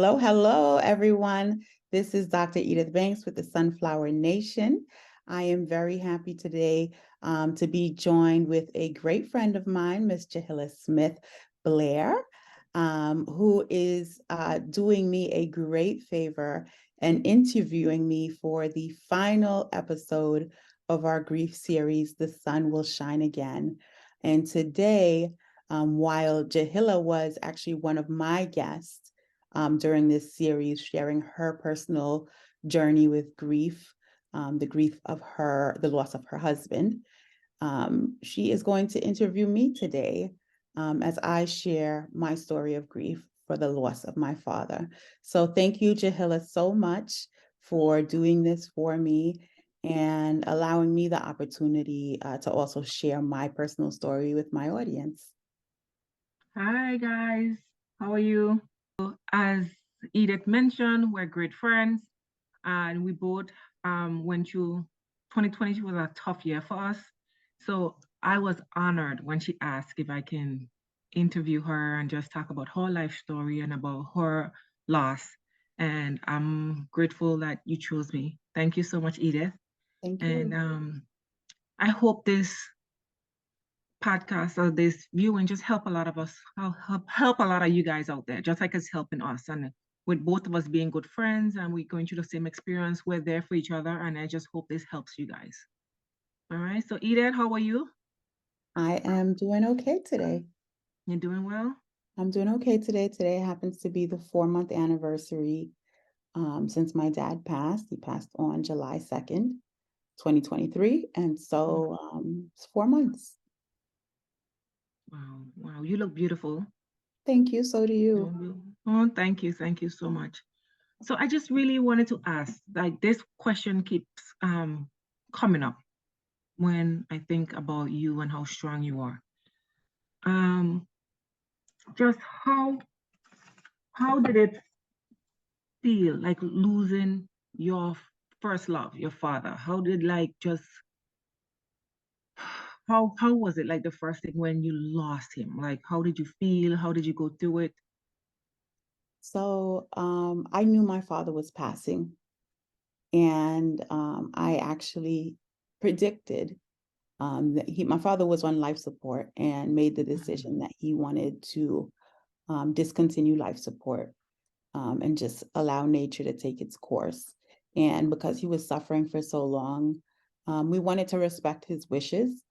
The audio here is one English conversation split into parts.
Hello, hello, everyone. This is Dr. Edith Banks with the Sunflower Nation. I am very happy today to be joined with a great friend of mine, Miss Jahila Smith Blair, who is doing me a great favor and interviewing me for the final episode of our grief series, The Sun Will Shine Again. And today, while Jahila was actually one of my guests during this series, sharing her personal journey with grief, the grief of the loss of her husband, she is going to interview me today as I share my story of grief for the loss of my father. So thank you, Jahila, so much for doing this for me and allowing me the opportunity to also share my personal story with my audience. Hi guys, how are you? As Edith mentioned, we're great friends, and we both went through 2020 was a tough year for us. So I was honored when she asked if I can interview her and just talk about her life story and about her loss. And I'm grateful that you chose me. Thank you so much, Edith. Thank And you. I hope this podcast or this viewing just help a lot of us, help a lot of you guys out there, just like it's helping us. And with both of us being good friends and we're going through the same experience, we're there for each other. And I just hope this helps you guys. All right. So Edith, how are you? I am doing okay today. You doing well? I'm doing okay today. Today happens to be the 4-month anniversary since my dad passed. He passed on July 2nd, 2023. And so it's 4 months. Wow. Wow. You look beautiful. Thank you. So do you. Oh, thank you so much. So I just really wanted to ask, like this question keeps coming up when I think about you and how strong you are. Um, just how did it feel like losing your first love, your father? How did like just how was it like the first thing when you lost him? Like how did you feel? How did you go through it? So I knew my father was passing, and I actually predicted that my father was on life support and made the decision that he wanted to discontinue life support and just allow nature to take its course. And because he was suffering for so long, we wanted to respect his wishes.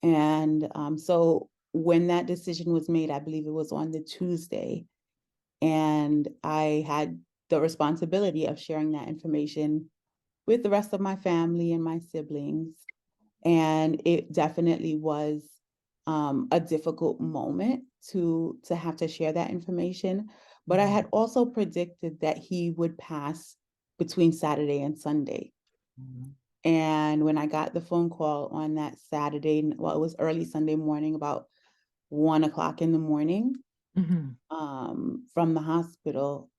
And so when that decision was made, I believe it was on the Tuesday, and I had the responsibility of sharing that information with the rest of my family and my siblings. And it definitely was a difficult moment to have to share that information. But I had also predicted that he would pass between Saturday and Sunday. Mhm. And when I got the phone call on that Saturday, well, it was early Sunday morning, about 1 o'clock in the morning, Mhm. from the hospital,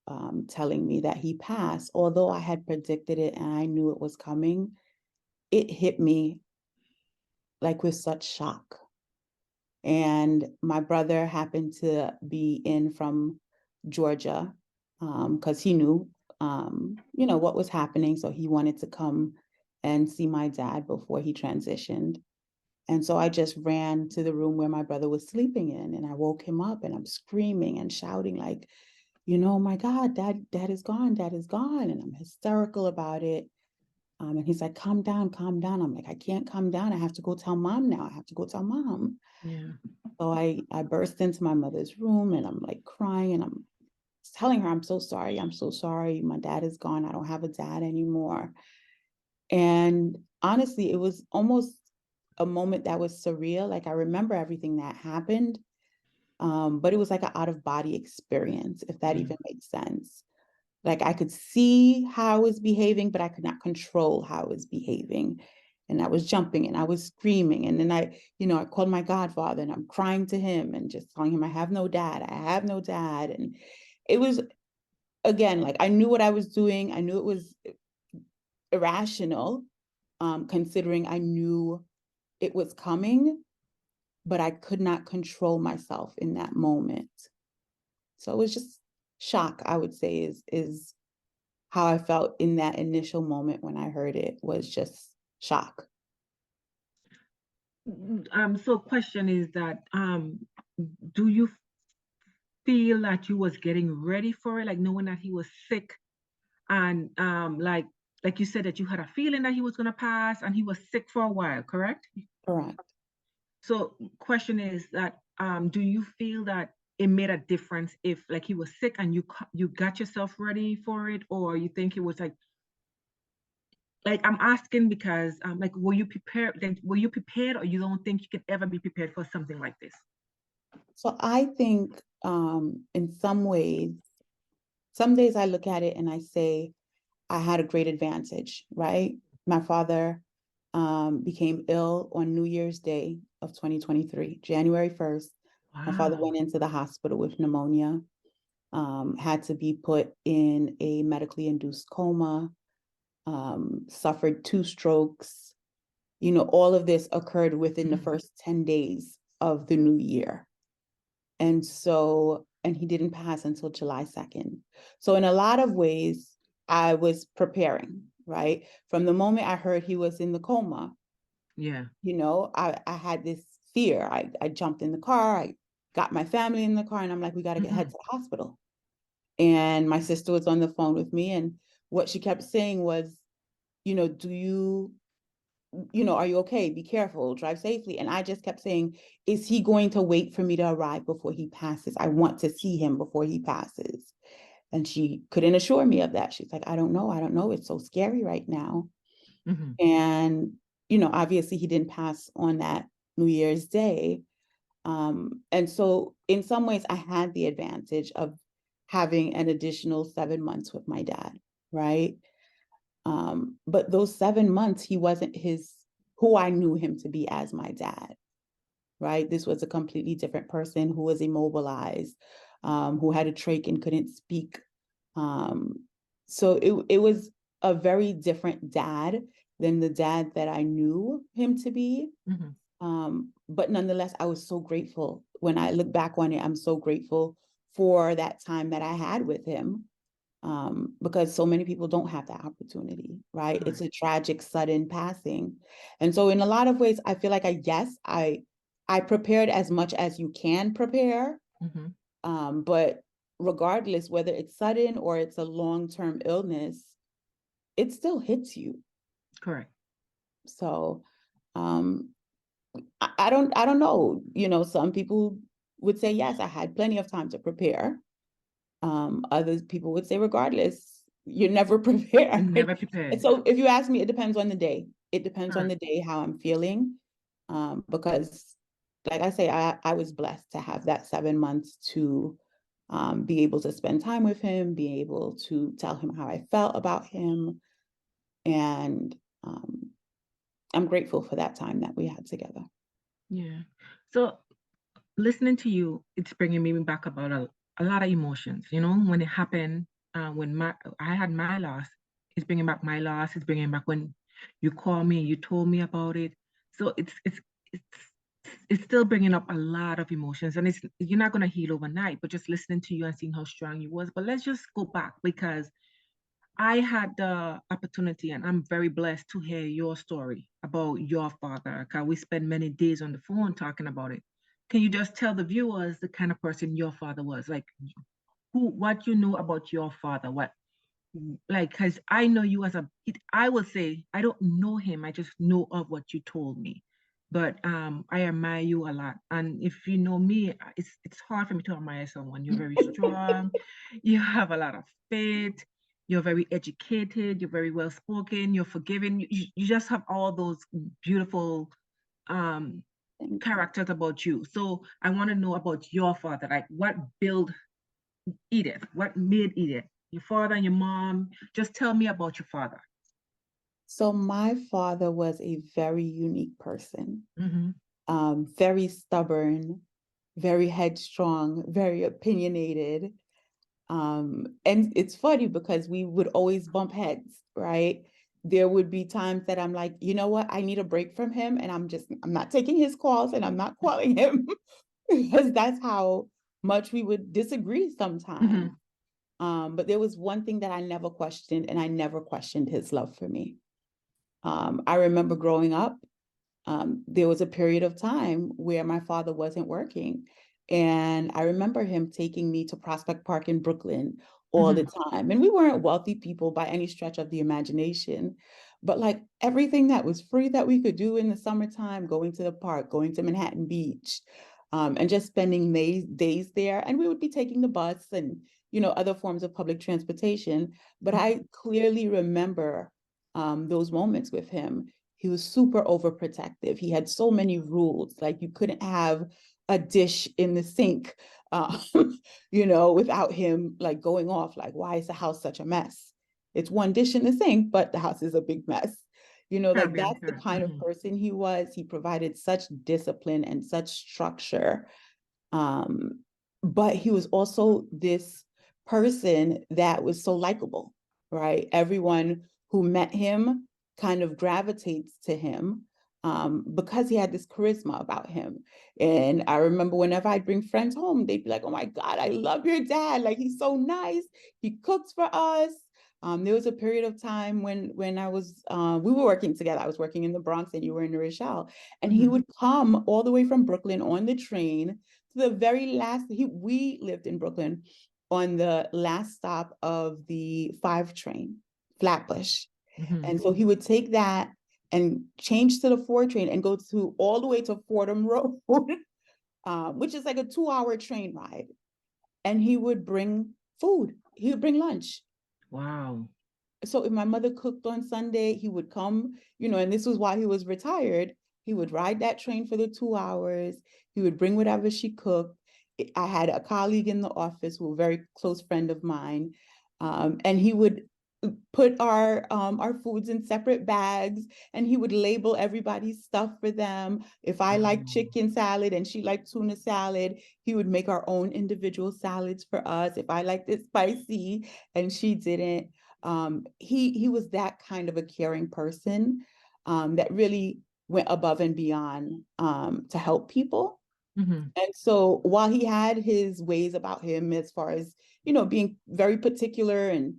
telling me that he passed, although I had predicted it and I knew it was coming, it hit me like with such shock. And my brother happened to be in from Georgia because he knew, what was happening. So he wanted to come and see my dad before he transitioned. And so I just ran to the room where my brother was sleeping in, and I woke him up, and I'm screaming and shouting like, oh my God, dad is gone, dad is gone. And I'm hysterical about it. And he's like, calm down, calm down. I'm like, I can't calm down. I have to go tell mom now. I have to go tell mom. Yeah. So I burst into my mother's room, and I'm like crying, and I'm telling her, I'm so sorry. I'm so sorry. My dad is gone. I don't have a dad anymore. And honestly, it was almost a moment that was surreal. Like I remember everything that happened, but it was like an out of body experience, if that even makes sense. Like I could see how I was behaving, but I could not control how I was behaving. And I was jumping and I was screaming. And then I called my godfather, and I'm crying to him and just telling him, I have no dad. I have no dad. And it was, again, like I knew what I was doing. I knew it was irrational, considering I knew it was coming, but I could not control myself in that moment. So it was just shock, I would say, is how I felt in that initial moment when I heard it, was just shock. So question is that do you feel that you was getting ready for it, like knowing that he was sick, and like you said that you had a feeling that he was gonna pass, and he was sick for a while, correct? Correct. So question is that do you feel that it made a difference if like he was sick and you got yourself ready for it, or you think it was like I'm asking because like were you prepared then, were you prepared, or you don't think you could ever be prepared for something like this? So I think in some ways, some days I look at it and I say, I had a great advantage, right? My father became ill on New Year's Day of 2023, January 1st. My father Wow. went into the hospital with pneumonia, had to be put in a medically induced coma, suffered 2 strokes. You know, all of this occurred within the Mhm. first 10 days of the new year. And he didn't pass until July 2nd. So in a lot of ways, I was preparing, right? From the moment I heard he was in the coma, Yeah. I had this fear. I jumped in the car, I got my family in the car, and I'm like, we got to get head Mhm. to the hospital. And my sister was on the phone with me, and what she kept saying was, do are you okay? Be careful, drive safely. And I just kept saying, is he going to wait for me to arrive before he passes? I want to see him before he passes. And she couldn't assure me of that. She's like, I don't know. I don't know. It's so scary right now. Mhm. And, obviously he didn't pass on that New Year's Day. And so in some ways I had the advantage of having an additional 7 months with my dad, right? But those 7 months, he wasn't who I knew him to be as my dad, right? This was a completely different person who was immobilized, who had a trach and couldn't speak. So it was a very different dad than the dad that I knew him to be. Mhm. But nonetheless, I was so grateful. When I look back on it, I'm so grateful for that time that I had with him, because so many people don't have that opportunity, right? It's Correct. a tragic, sudden passing. And so in a lot of ways, I feel like I prepared as much as you can prepare. Mhm. But regardless, whether it's sudden or it's a long-term illness, it still hits you. Correct. So um, I don't know. Some people would say, yes, I had plenty of time to prepare. Other people would say, regardless, you're never You're prepared. never And prepared. so if you ask me, it depends on the day. It depends on Correct. the day, how I'm feeling. Because like I say, I was blessed to have that 7 months to be able to spend time with him, be able to tell him how I felt about him. And I'm grateful for that time that we had together. Yeah. So listening to you, it's bringing me back about a lot of emotions. You know, when it happened, when I had my loss, it's bringing back my loss. It's bringing back when you called me, you told me about it. So it's it's still bringing up a lot of emotions, and it's you're not gonna heal overnight. But just listening to you and seeing how strong you was. But let's just go back because I had the opportunity, and I'm very blessed to hear your story about your father. Because we spend many days on the phone talking about it. Can you just tell the viewers the kind of person your father was? Like, what you know about your father? What, like, because I know you as I will say, I don't know him. I just know of what you told me. But I admire you a lot. And if you know me, it's hard for me to admire someone. You're very strong. You have a lot of faith. You're very educated. You're very well spoken. You're forgiving. You just have all those beautiful um, Thank you. characters about you. So I want to know about your father. Like, what built Edith? What made Edith? Your father and your mom. Just tell me about your father. So my father was a very unique person, Mm-hmm. very stubborn, very headstrong, very opinionated. And it's funny because we would always bump heads, right? There would be times that I'm like, you know what? I need a break from him, and I'm not taking his calls and I'm not calling him because that's how much we would disagree Mm-hmm. sometimes. But there was one thing that I never questioned, and I never questioned his love for me. I remember growing up, there was a period of time where my father wasn't working. And I remember him taking me to Prospect Park in Brooklyn all the time. And we weren't wealthy people by any stretch of the imagination, but like everything that was free that we could do in the summertime, going to the park, going to Manhattan Beach, and just spending days there. And we would be taking the bus and, other forms of public transportation. But I clearly remember those moments with him. He was super overprotective. He had so many rules, like you couldn't have a dish in the sink, uh, without him like going off, like, why is the house such a mess? It's one dish in the sink, but the house is a big mess. Like that's the kind of person he was. He provided such discipline and such structure. But he was also this person that was so likable, right? Everyone who met him kind of gravitates to him because he had this charisma about him. And I remember whenever I'd bring friends home, they'd be like, oh my God, I love your dad. Like, he's so nice. He cooks for us. There was a period of time when I was, we were working together. I was working in the Bronx and you were in New Rochelle. And he would come all the way from Brooklyn on the train to the very last, we lived in Brooklyn on the last stop of the 5 train, Flatbush. And so he would take that and change to the 4 train and go to all the way to Fordham Road, which is like a 2-hour train ride. And he would bring food. He would bring lunch. Wow. So if my mother cooked on Sunday, he would come, and this was why he was retired. He would ride that train for the 2 hours. He would bring whatever she cooked. I had a colleague in the office who was a very close friend of mine. And he would put our foods in separate bags, and he would label everybody's stuff for them. If I liked chicken salad and she liked tuna salad, he would make our own individual salads for us. If I liked it spicy and she didn't, he was that kind of a caring person that really went above and beyond to help people. And so while he had his ways about him as far as, being very particular and,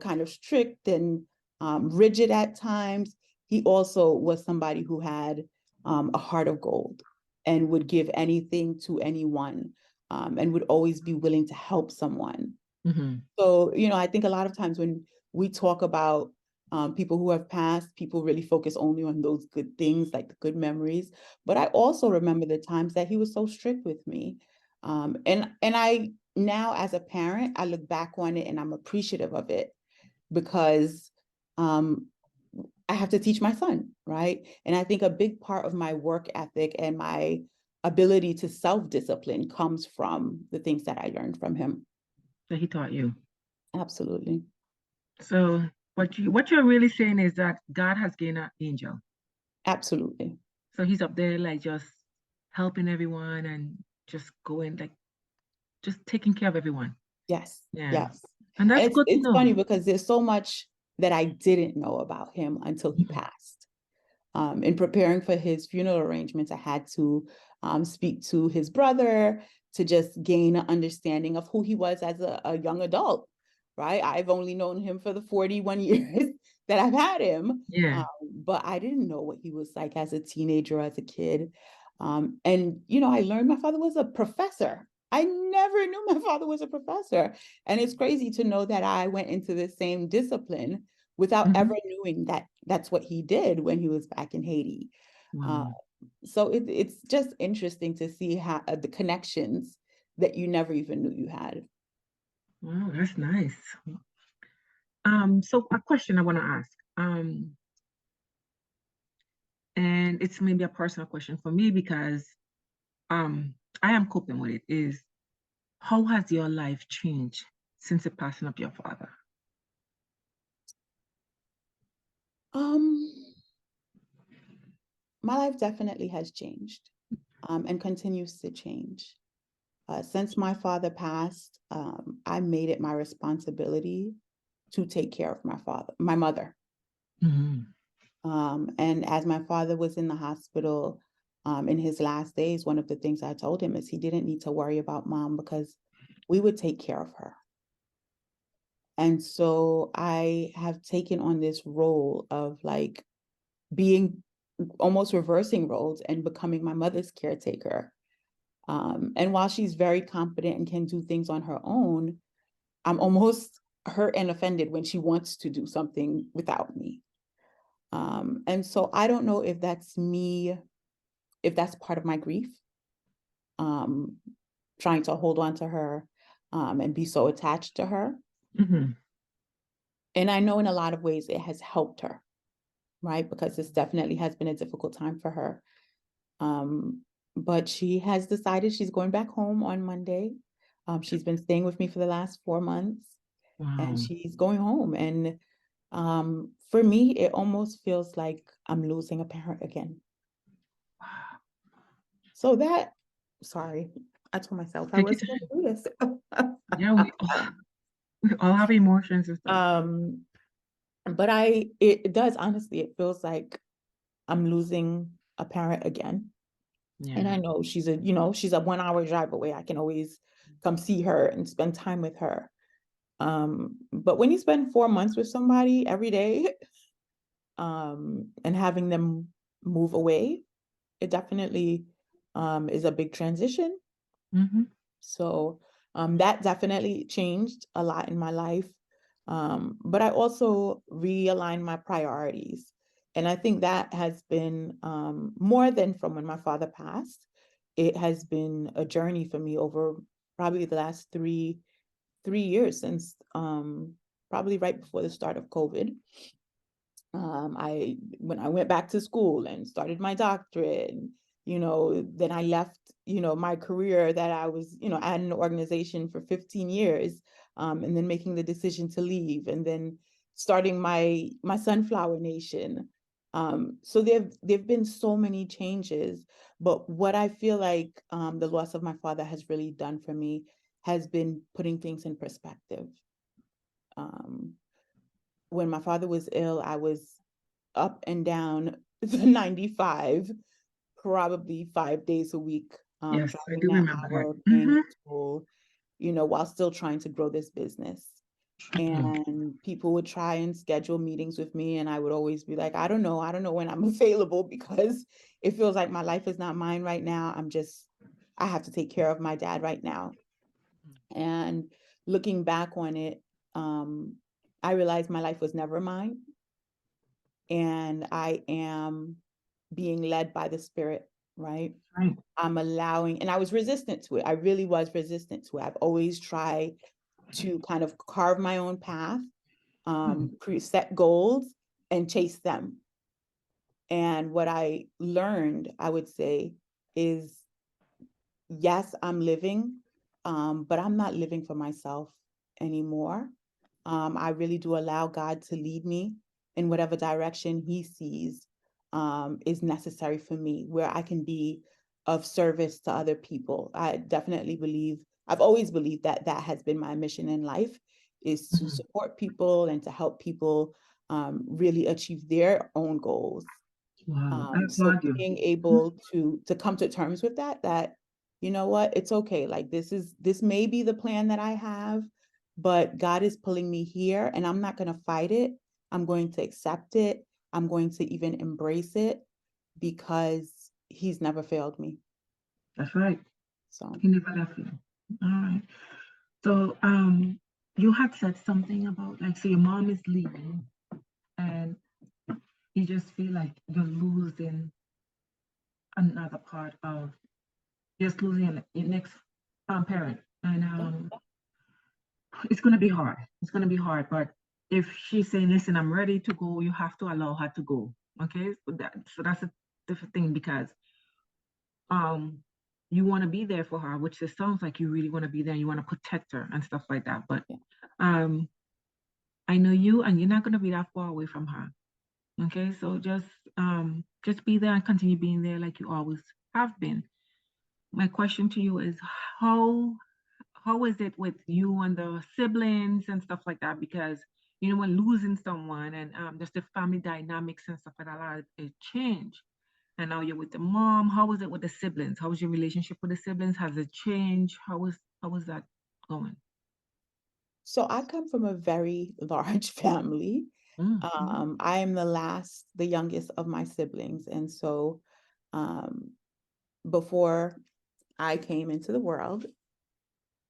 kind of strict and rigid at times, he also was somebody who had a heart of gold and would give anything to anyone and would always be willing to help someone. So, I think a lot of times when we talk about people who have passed, people really focus only on those good things, like the good memories. But I also remember the times that he was so strict with me. And I now, as a parent, I look back on it and I'm appreciative of it because I have to teach my son, right? And I think a big part of my work ethic and my ability to self-discipline comes from the things that I learned from him. That he taught you. Absolutely. So what you're really saying is that God has gained an angel. Absolutely. So he's up there like just helping everyone and just going like just taking care of everyone. Yes. Yeah. Yes. And that's good to It's know. funny because there's so much that I didn't know about him until he passed. In preparing for his funeral arrangements, I had to speak to his brother to just gain an understanding of who he was as a young adult, right? I've only known him for the 41 years that I've had him, Yeah. but I didn't know what he was like as a teenager, as a kid. And, I learned my father was a professor. I never knew my father was a professor. And it's crazy to know that I went into the same discipline without ever knowing that that's what he did when he was back in Haiti. Wow. So it's just interesting to see how the connections that you never even knew you had. Wow, that's nice. So a question I want to ask. And it's maybe a personal question for me because I am coping with it, is how has your life changed since the passing of your father? Um, my life definitely has changed and continues to change. Since my father passed, I made it my responsibility to take care of my mother. And as my father was in the hospital in his last days, one of the things I told him is he didn't need to worry about mom because we would take care of her. And so I have taken on this role of like being almost reversing roles and becoming my mother's caretaker. And while she's very competent and can do things on her own, I'm almost hurt and offended when she wants to do something without me. And so I don't know if that's me, if that's part of my grief, um, trying to hold on to her, and be so attached to her. Mm-hmm. And I know in a lot of ways it has helped her, right? Because this definitely has been a difficult time for her. Um, but she has decided she's going back home on Monday. She's been staying with me for the last 4 months, Wow. and she's going home. And for me, it almost feels like I'm losing a parent again. So sorry, I told myself I Take your wasn't going time. to do this. Yeah, we all have emotions and stuff. um, but it does, honestly, it feels like I'm losing a parent again. And I Yeah. know she's a 1 hour drive away. I can always come see her and spend time with her. But when you spend 4 months with somebody every day, and having them move away, it definitely is a big transition. Mm-hmm. So that definitely changed a lot in my life. But I also realigned my priorities. And I think that has been more than from when my father passed. It has been a journey for me over probably the last three years since probably right before the start of COVID. When I went back to school and started my doctorate, and, then I left, my career that I was, at an organization for 15 years, and then making the decision to leave, and then starting my Sunflower Nation. So there've been so many changes, but what I feel like the loss of my father has really done for me has been putting things in perspective. Um, when my father was ill, I was up and down the 95, probably 5 days a week, Yes, I driving do that remember that. hour, paying Mm-hmm. for school, while still trying to grow this business. And people would try and schedule meetings with me, and I would always be like, I don't know when I'm available, because it feels like my life is not mine right now. I have to take care of my dad right now. And looking back on it, I realized my life was never mine, and I am being led by the Spirit, right? Right. I'm allowing, and I was resistant to it. I really was resistant to it. I've always tried to kind of carve my own path, set goals and chase them. And what I learned, I would say, is yes, I'm living, but I'm not living for myself anymore. I really do allow God to lead me in whatever direction He sees is necessary for me, where I can be of service to other people. I definitely believe, I've always believed that that has been my mission in life, is to Mm-hmm. support people and to help people really achieve their own goals. Wow, I So applaud you. being able to come to terms with that, you know what, it's okay. Like this may be the plan that I have, but God is pulling me here, and I'm not going to fight it. I'm going to accept it. I'm going to even embrace it, because He's never failed me. That's right. So He never left you. All right. So, you had said something about like, so your mom is leaving, and you just feel like you're losing another part of just losing your next parent, and yeah, it's gonna be hard. It's gonna be hard, but if she's saying, "Listen, I'm ready to go," you have to allow her to go. Okay, so that's a different thing, because um you want to be there for her, which it sounds like you really want to be there. You want to protect her and stuff like that, but yeah, um I know you, and you're not going to be that far away from her. Okay, so just be there and continue being there like you always have been. My question to you is, how how is it with you and the siblings and stuff like that? Because when losing someone, and just the family dynamics and stuff like that, it change. And now you're with the mom. How is it with the siblings? How is your relationship with the siblings? Has it changed? How is that going? So I come from a very large family. Mm-hmm. I am the youngest of my siblings. And so um, before I came into the world,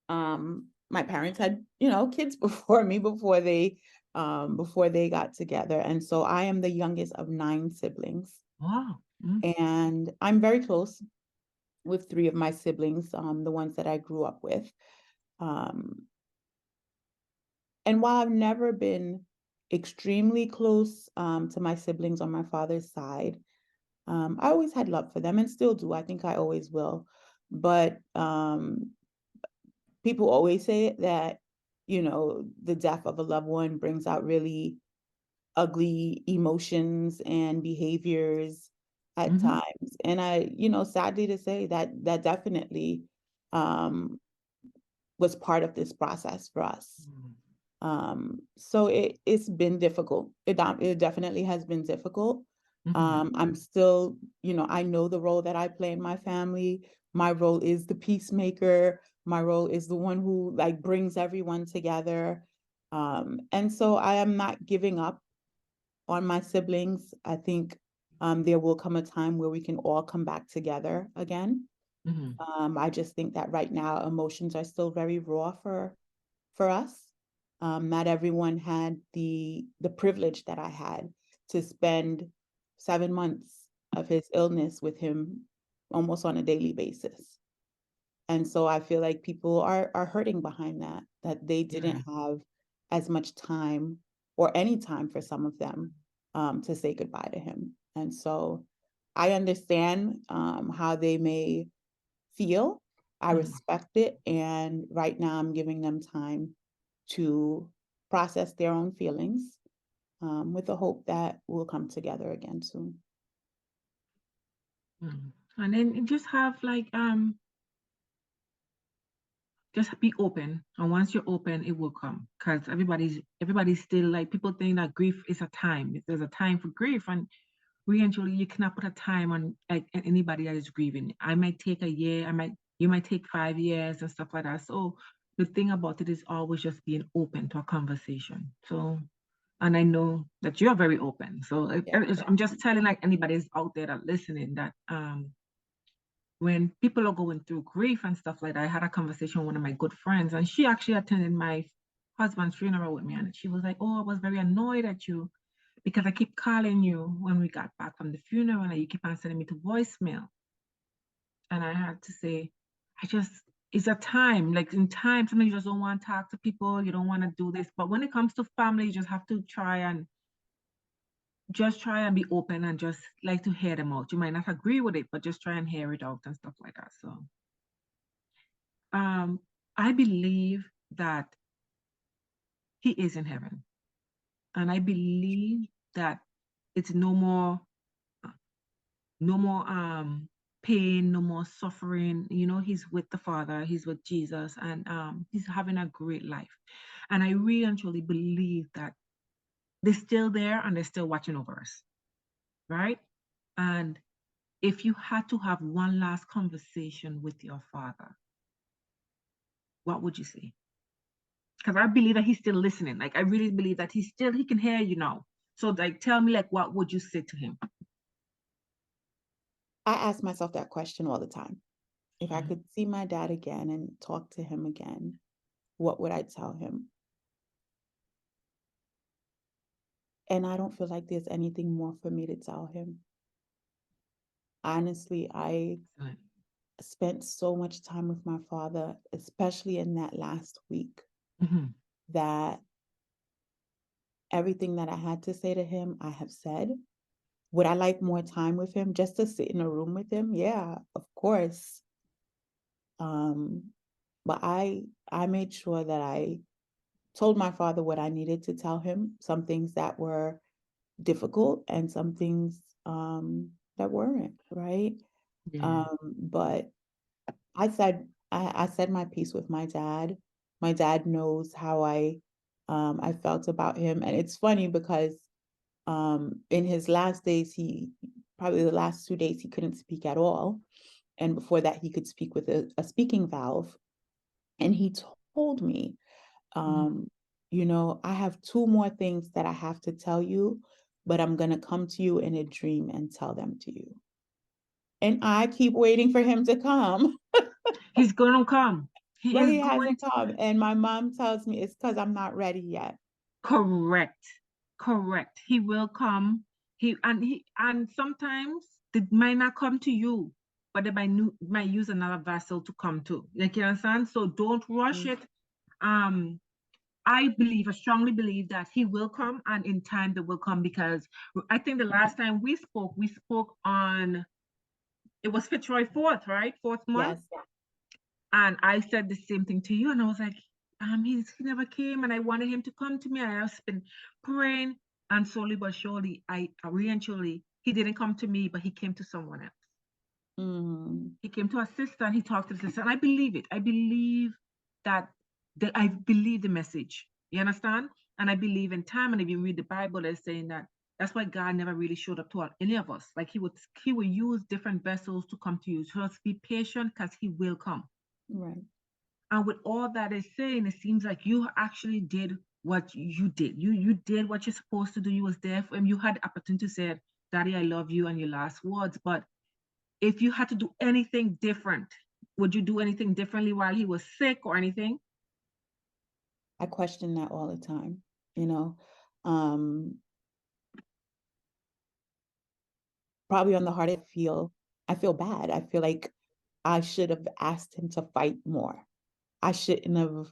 my parents had, kids before me, before they got together. And so I am the youngest of 9 siblings. Wow. Mm, And I'm very close with 3 of my siblings, the ones that I grew up with. Um, and while I've never been extremely close to my siblings on my father's side, I always had love for them and still do. I think I always will. But people always say that, the death of a loved one brings out really ugly emotions and behaviors at mm-hmm. times. And sadly to say that definitely um, was part of this process for us. So it's been difficult. It definitely has been difficult. Mm-hmm. I'm still, I know the role that I play in my family. My role is the peacemaker. My role is the one who like brings everyone together. And so I am not giving up on my siblings. I think there will come a time where we can all come back together again. Mm-hmm. I just think that right now emotions are still very raw for us. Not everyone had the privilege that I had to spend 7 months of his illness with him almost on a daily basis. And so I feel like people are hurting behind that they Yeah. didn't have as much time or any time for some of them to say goodbye to him. And so I understand how they may feel. I Mm-hmm. respect it. And right now I'm giving them time to process their own feelings with the hope that we'll come together again soon. Mm-hmm. And then you just have like just be open, and once you're open it will come, because everybody's still like, people think that grief is a time, there's a time for grief, and eventually you cannot put a time on like anybody that is grieving. I might take a year, you might take 5 years and stuff like that. So the thing about it is always just being open to a conversation. So, and I know that you're very open, so Yeah. I'm just telling like anybody's out there that listening that when people are going through grief and stuff like that. I had a conversation with one of my good friends, and she actually attended my husband's funeral with me. And she was like, "Oh, I was very annoyed at you because I keep calling you when we got back from the funeral, and you keep on sending me to voicemail." And I had to say, I just, it's a time, like in time, sometimes you just don't want to talk to people, you don't want to do this. But when it comes to family, you just have to try and be open and just like to hear them out. You might not agree with it, but just try and hear it out and stuff like that. So Um, I believe that he is in heaven, and I believe that it's no more pain, no more suffering. You know, he's with the Father, he's with Jesus, and he's having a great life. And I really and truly believe that they're still there and they're still watching over us, right? And if you had to have one last conversation with your father, what would you say? Because I believe that he's still listening. Like I really believe that he can hear you now. So like tell me like what would you say to him? I ask myself that question all the time. If I Mhm. could see my dad again and talk to him again, what would I tell him? And I don't feel like there's anything more for me to tell him. Honestly, I Excellent. spent so much time with my father, especially in that last week, Mhm. that everything that I had to say to him, I have said. Would I like more time with him just to sit in a room with him? Yeah, of course. Um, but I made sure that I told my father what I needed to tell him, some things that were difficult and some things that weren't, right? Yeah. But I said my piece with my dad. My dad knows how I felt about him. And it's funny because in his last days, he probably the last 2 days he couldn't speak at all. And before that, he could speak with a speaking valve. And he told me You know, I have 2 more things that I have to tell you, but I'm going to come to you in a dream and tell them to you. And I keep waiting for him to come, He's gonna come. He but is he going hasn't to. come. And my mom tells me it's because I'm not ready yet. Correct. Correct. He will come. And sometimes they might not come to you, but they might use another vessel to come to. Like, you understand? So don't rush Mm. it. I strongly believe that he will come, and in time they will come, because I think the last time we spoke on, it was Fitzroy 4th, right? Fourth month. Yes. And I said the same thing to you, and I was like, he never came, and I wanted him to come to me. And I've been praying, and slowly but surely, I eventually, he didn't come to me, but he came to someone else. He came to a sister, and he talked to the sister, and I believe it. I believe that, I believe the message. You understand? And I believe in time. And if you read the Bible, it's saying that that's why God never really showed up to any of us. Like, he would use different vessels to come to you. So just be patient, because he will come. Right. And with all that is saying, it seems like you actually did what you did. You did what you're supposed to do. You was there for him. You had the opportunity to say, Daddy, I love you, and your last words. But if you had to do anything different, would you do anything differently while he was sick or anything? I question that all the time, you know. Um, Probably on the heart, I feel bad. I feel like I should have asked him to fight more. I shouldn't have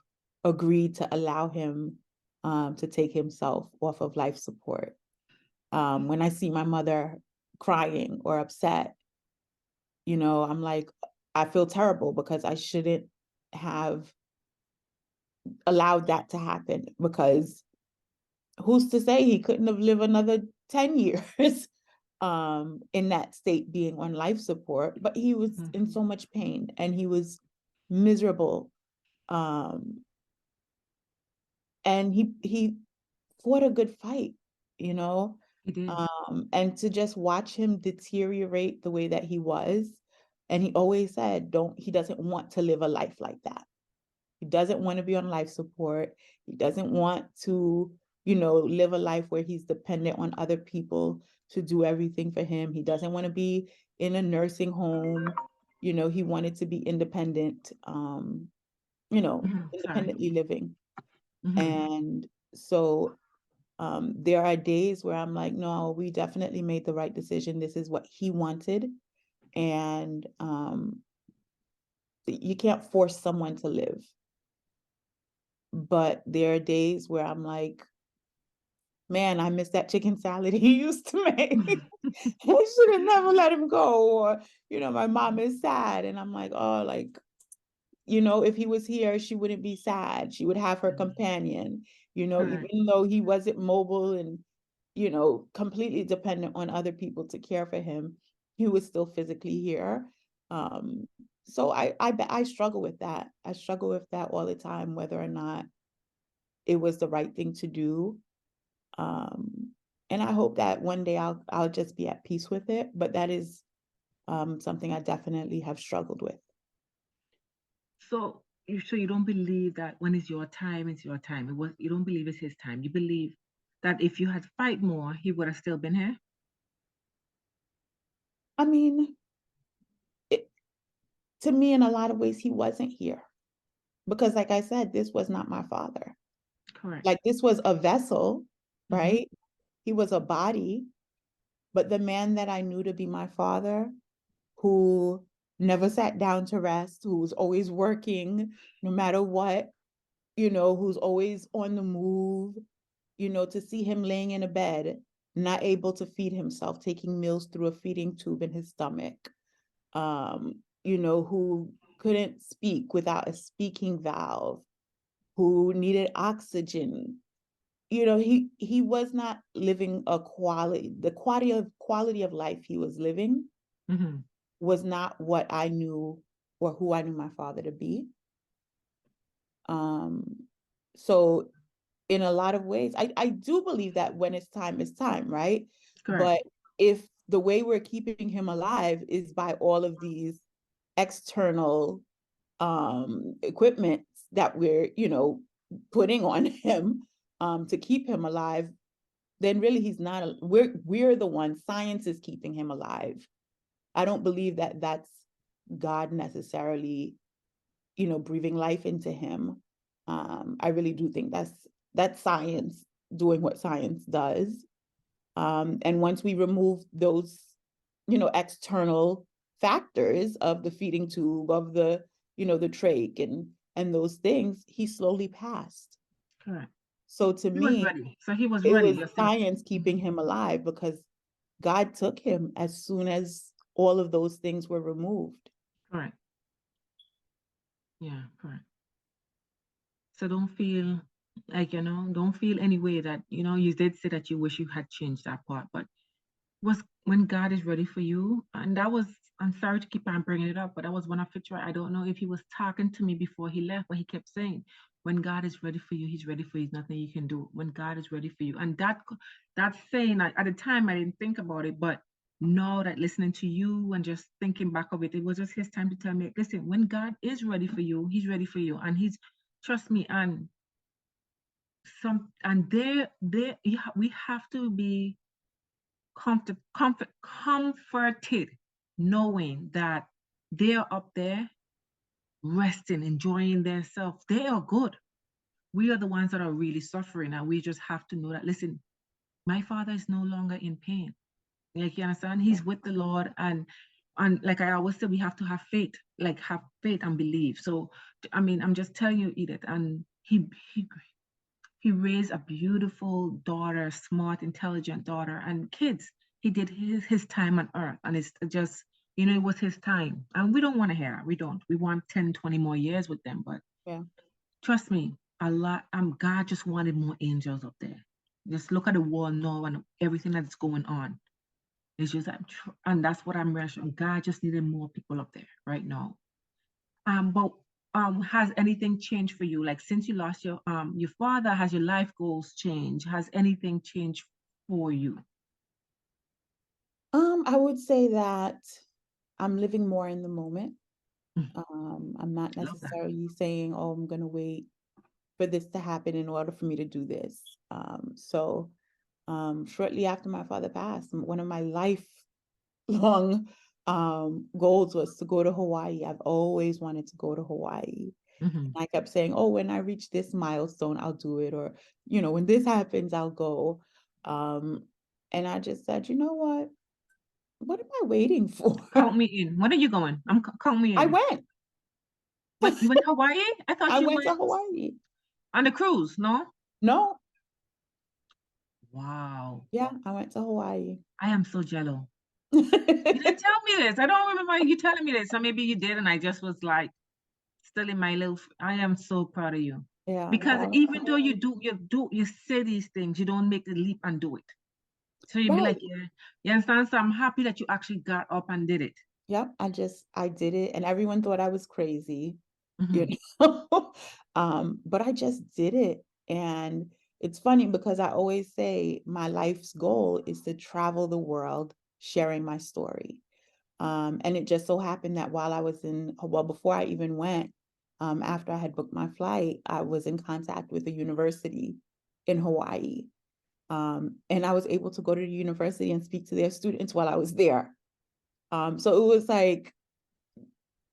agreed to allow him to take himself off of life support. When I see my mother crying or upset, you know, I'm like, I feel terrible because I shouldn't have allowed that to happen, because who's to say he couldn't have lived another 10 years in that state, being on life support, but he was in so much pain and he was miserable. And he fought a good fight, you know. He did. And to just watch him deteriorate the way that he was, and he always said, he doesn't want to live a life like that. He doesn't want to be on life support. He doesn't want to, you know, live a life where he's dependent on other people to do everything for him. He doesn't want to be in a nursing home. You know, he wanted to be independent, you know, Sorry. independently living. Mhm. And so there are days where I'm like, no, we definitely made the right decision. This is what he wanted. And you can't force someone to live. But there are days where I'm like, man, I miss that chicken salad he used to make. I should have never let him go. Or, you know, my mom is sad. And I'm like, oh, like, you know, if he was here, she wouldn't be sad. She would have her companion, you know, Correct. even though he wasn't mobile and, you know, completely dependent on other people to care for him, he was still physically here. So I struggle with that. I struggle with that all the time, whether or not it was the right thing to do. And I hope that one day I'll just be at peace with it. But that is something I definitely have struggled with. So you don't believe that when it's your time, it's your time. You don't believe it's his time. You believe that if you had fight more, he would have still been here? I mean, to me, in a lot of ways, he wasn't here because, like I said, this was not my father. Correct. Like, this was a vessel, right? He was a body, but the man that I knew to be my father, who never sat down to rest, who was always working no matter what, you know, who's always on the move, you know, to see him laying in a bed, not able to feed himself, taking meals through a feeding tube in his stomach, you know, who couldn't speak without a speaking valve, who needed oxygen. You know, he was not living the quality of life he was living was not what I knew or who I knew my father to be. So in a lot of ways, I do believe that when it's time, right? Correct. But if the way we're keeping him alive is by all of these external equipment that we're, you know, putting on him to keep him alive, then really he's not, we're the ones, science is keeping him alive. I don't believe that that's God necessarily, breathing life into him. I really do think that's science doing what science does. And once we remove those, external factors of the feeding tube, of the, the trach and those things, he slowly passed. Correct. So to He was me, ready. So he was it ready. was You're saying. science keeping him alive because God took him as soon as all of those things were removed. Correct. Yeah, correct. So don't feel like, don't feel any way that, you did say that you wish you had changed that part, but was when God is ready for you. And that was, I'm sorry to keep on bringing it up, but that was one of it. I don't know if he was talking to me before he left, but he kept saying, when God is ready for you, he's ready for you. There's nothing you can do. When God is ready for you. And that saying, at the time, I didn't think about it, but now that listening to you and just thinking back of it, it was just his time to tell me, listen, when God is ready for you, he's ready for you. And trust me, and we have to be comforted knowing that they're up there resting, enjoying themselves. They are good. We are the ones that are really suffering, and we just have to know that, listen, my father is no longer in pain. Like, you understand? He's with the Lord, and like I always say, we have to have faith, like have faith and believe. So, I mean, I'm just telling you, Edith, and he raised a beautiful daughter, smart, intelligent daughter, and kids. He did his time on earth, and it's just, it was his time. And we don't want to hear, we don't. We want 10, 20 more years with them. But Yeah. trust me, God just wanted more angels up there. Just look at the world now and everything that's going on. It's just that, and that's what I'm mentioning. God just needed more people up there right now. But has anything changed for you? Like since you lost your father, has your life goals changed? Has anything changed for you? I would say that I'm living more in the moment. Mm, I'm not love that. necessarily saying, oh, I'm gonna wait for this to happen in order for me to do this. Shortly after my father passed, one of my lifelong goals was to go to Hawaii. I've always wanted to go to Hawaii. Hmm. I kept saying, oh, when I reach this milestone, I'll do it. Or, when this happens, I'll go. And I just said, you know what am I waiting for? Count me in. When are you going? Count me I in. went. When you went to Hawaii? I I thought you went to went Hawaii. on the cruise. No. No, Wow. yeah, I went to Hawaii. I am so jealous. You didn't tell me this. I don't remember you telling me this. So maybe you did, and I just was like still in my little. I am so proud of you Yeah, so because even though you say these things, you don't make the leap and do it. So you'd be right. like, yeah, you understand? So I'm happy that you actually got up and did it. Yep, I did it and everyone thought I was crazy, you Hmm. know. But I just did it. And it's funny because I always say my life's goal is to travel the world sharing my story. And it just so happened that while I was before I even went, after I had booked my flight, I was in contact with a university in Hawaii. And I was able to go to the university and speak to their students while I was there. So it was like,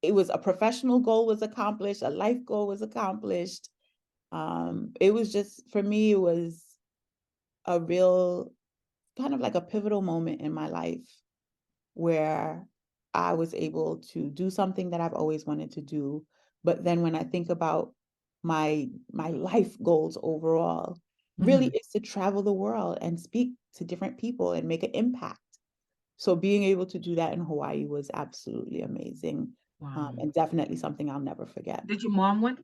it was a professional goal was accomplished, a life goal was accomplished. It was just, for me, it was a real kind of like a pivotal moment in my life where I was able to do something that I've always wanted to do. But then when I think about my life goals overall, really Hmm. is to travel the world and speak to different people and make an impact. So being able to do that in Hawaii was absolutely amazing, Wow. and definitely something I'll never forget. Did your mom went?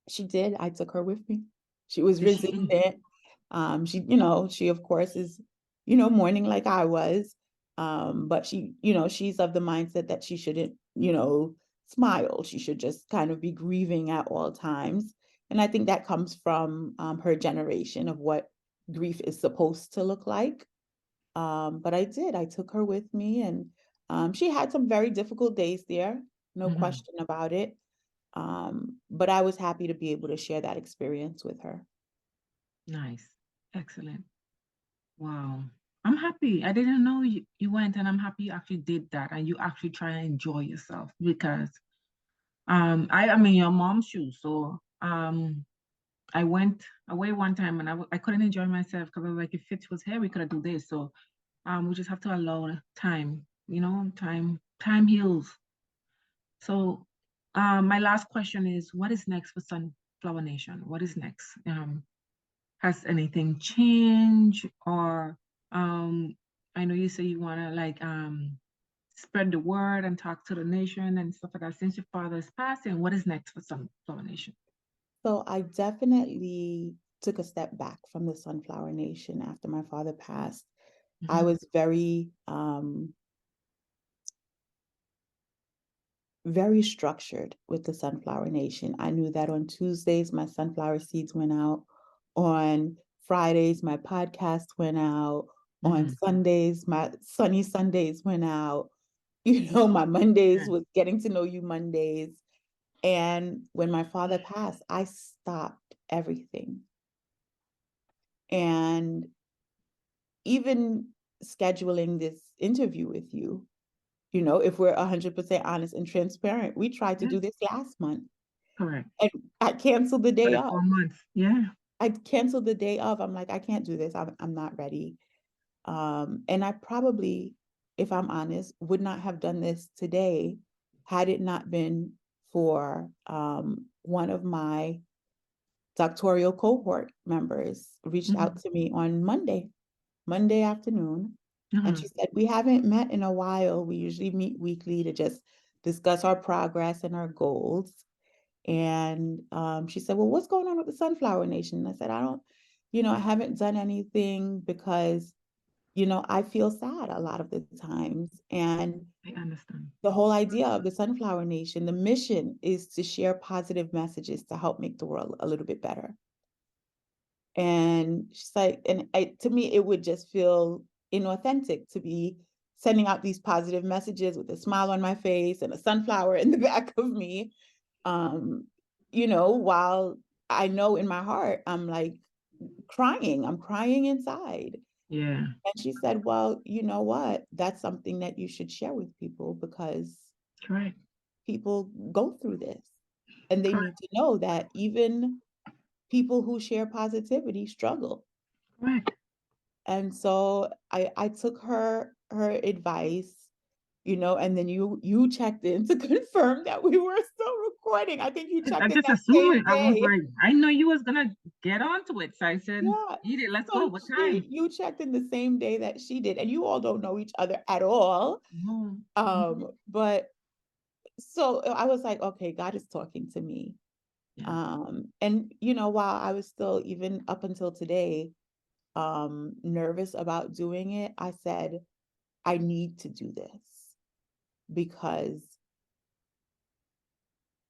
She did. I took her with me. She was Did she? resistant. She of course is, mourning like I was. But she's of the mindset that she shouldn't, smile. She should just kind of be grieving at all times. And I think that comes from her generation of what grief is supposed to look like. But I did. I took her with me, and she had some very difficult days there, no Hmm. question about it. But I was happy to be able to share that experience with her. Nice. Excellent. Wow. I'm happy. I didn't know you went, and I'm happy you actually did that and you actually try and enjoy yourself because I'm in your mom's shoes. So I went away one time and I couldn't enjoy myself because I was like, if Fitz was here, we could have do this. So we just have to allow time, time heals. So my last question is, what is next for Sunflower Nation? What is next? Has anything changed? Or I know you say you want to like spread the word and talk to the nation and stuff like that. Since your father is passing, what is next for Sunflower Nation? So I definitely took a step back from the Sunflower Nation after my father passed. I Mhm. was very structured with the Sunflower Nation. I knew that on Tuesdays, my sunflower seeds went out. On Fridays, my podcast went out. On Mhm. Sundays, my Sunny Sundays went out. My Mondays Yeah. was getting to know you Mondays. And when my father passed, I stopped everything. And even scheduling this interview with you, if we're 100% honest and transparent, we tried to do Yes, this last month correct. and I canceled the For day the of. 4 months. Yeah. I canceled the day of. I'm like, I can't do this. I'm not ready. And I probably, if I'm honest, would not have done this today had it not been for one of my doctoral cohort members reached out Mhm. to me on Monday afternoon. And Mhm. she said, we haven't met in a while. We usually meet weekly to just discuss our progress and our goals. And she said, well, what's going on with the Sunflower Nation? And I said, I haven't done anything because, I feel sad a lot of the times. And I understand. the whole idea of the Sunflower Nation, the mission is to share positive messages to help make the world a little bit better. And she's like, to me, it would just feel inauthentic to be sending out these positive messages with a smile on my face and a sunflower in the back of me. While I know in my heart, I'm like I'm crying inside. Yeah. And she said, well, you know what? That's something that you should share with people because Correct. people go through this and they need Correct. to know that even people who share positivity struggle. Correct. And so I took her advice, and then you checked in to confirm that we were still recording. I think you I checked in just that same assumed. I was day. like, I know you was gonna get onto it. So I said, Yeah. eat it, let's go. So What time? you checked in the same day that she did, and you all don't know each other at all. No. But so I was like, okay, God is talking to me. Yeah. And while I was still even up until today, nervous about doing it, I said, I need to do this because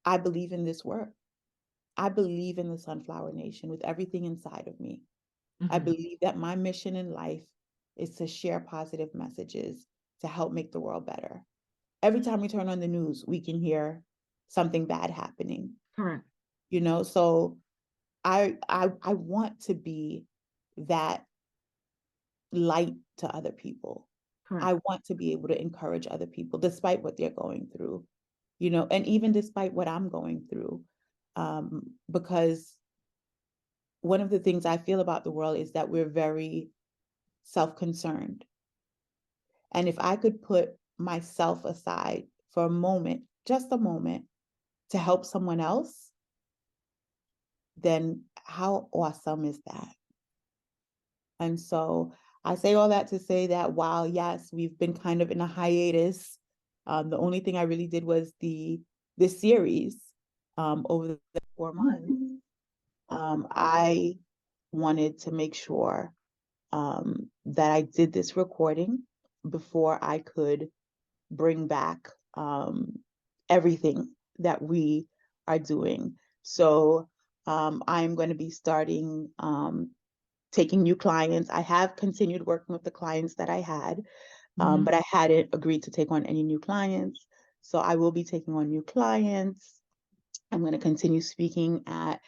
I believe in this work. I believe in the Sunflower Nation with everything inside of me. I Mhm. believe that my mission in life is to share positive messages to help make the world better. Every time we turn on the news, we can hear something bad happening, Correct. so I want to be that light to other people. Correct. I want to be able to encourage other people despite what they're going through, and even despite what I'm going through. Because one of the things I feel about the world is that we're very self-concerned. And if I could put myself aside for a moment, just a moment, to help someone else, then how awesome is that? And so I say all that to say that while, yes, we've been kind of in a hiatus, the only thing I really did was this series over the 4 months. I wanted to make sure that I did this recording before I could bring back everything that we are doing. So I'm going to be starting taking new clients. I have continued working with the clients that I had, but I hadn't agreed to take on any new clients. So I will be taking on new clients. I'm going to continue speaking at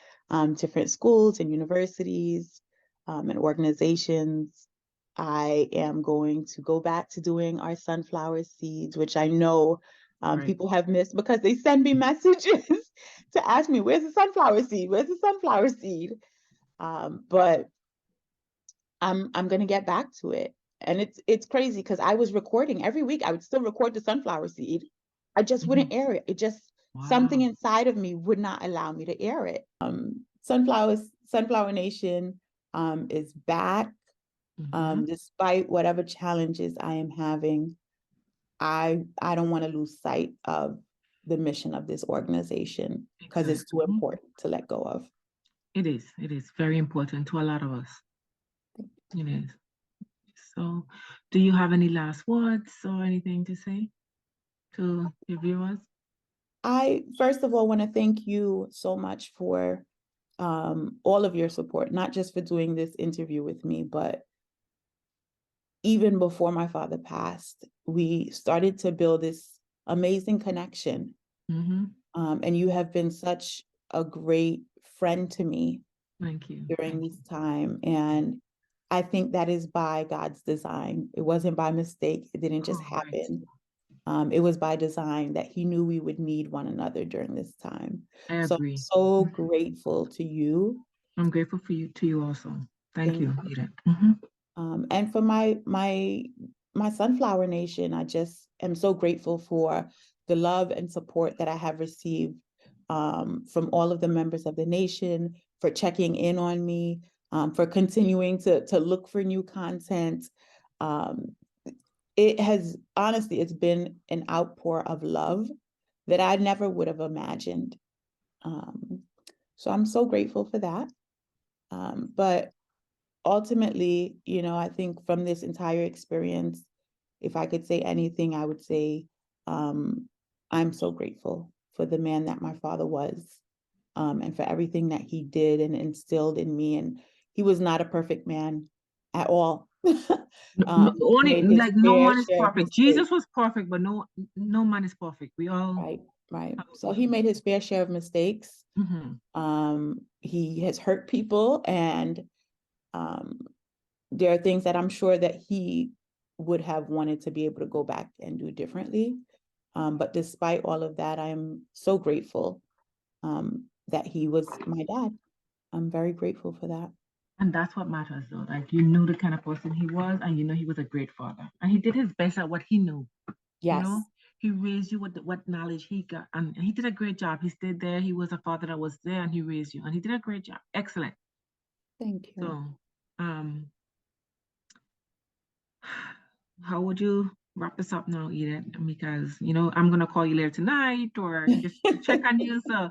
different schools and universities and organizations. I am going to go back to doing our sunflower seeds, which I know Right. people have missed because they send me messages to ask me, where's the sunflower seed? Where's the sunflower seed? But I'm going to get back to it. And it's crazy because I was recording every week. I would still record the sunflower seed. I just wouldn't air it. It just something Wow. inside of me would not allow me to air it. Sunflower Nation is back. Despite whatever challenges I am having, I don't want to lose sight of the mission of this organization because it's too important to let go of. It is. It is very important to a lot of us. It is. So, do you have any last words or anything to say to your viewers? I, first of all, want to thank you so much for all of your support, not just for doing this interview with me, but even before my father passed, we started to build this amazing connection. And you have been such a great friend to me. Thank you. During this time. And I think that is by God's design. It wasn't by mistake. It didn't just happen. It was by design that he knew we would need one another during this time. I agree. So grateful to you. I'm grateful for you, to you also. Thank you, Edith. And for my Sunflower Nation, I just am so grateful for the love and support that I have received from all of the members of the nation, for checking in on me, for continuing to look for new content. It has, honestly, it's been an outpour of love that I never would have imagined. So I'm so grateful for that. But ultimately, I think from this entire experience, if I could say anything, I would say I'm so grateful for the man that my father was, and for everything that he did and instilled in me. And he was not a perfect man at all. Only like no one is perfect. Jesus was perfect, but no man is perfect. We all right. So he made his fair share of mistakes. He has hurt people, and there are things that I'm sure that he would have wanted to be able to go back and do differently. But despite all of that, I am so grateful that he was my dad. I'm very grateful for that. And that's what matters, though. Like, you knew the kind of person he was, and you know he was a great father. And he did his best at what he knew. Yes. You know, he raised you with what knowledge he got. And he did a great job. He stayed there. He was a father that was there, and he raised you. And he did a great job. Excellent. Thank you. So, how would you wrap this up now, Edith? Because, I'm going to call you later tonight or just to check on you. So,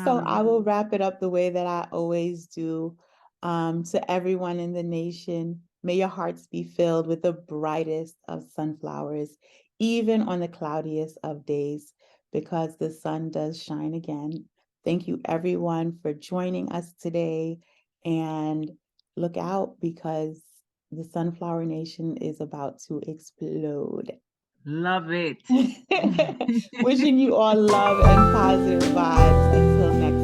so I will wrap it up the way that I always do. To everyone in the nation, may your hearts be filled with the brightest of sunflowers, even on the cloudiest of days, because the sun does shine again. Thank you, everyone, for joining us today. And look out, because the Sunflower Nation is about to explode. Love it. Wishing you all love and positive vibes. Until next time.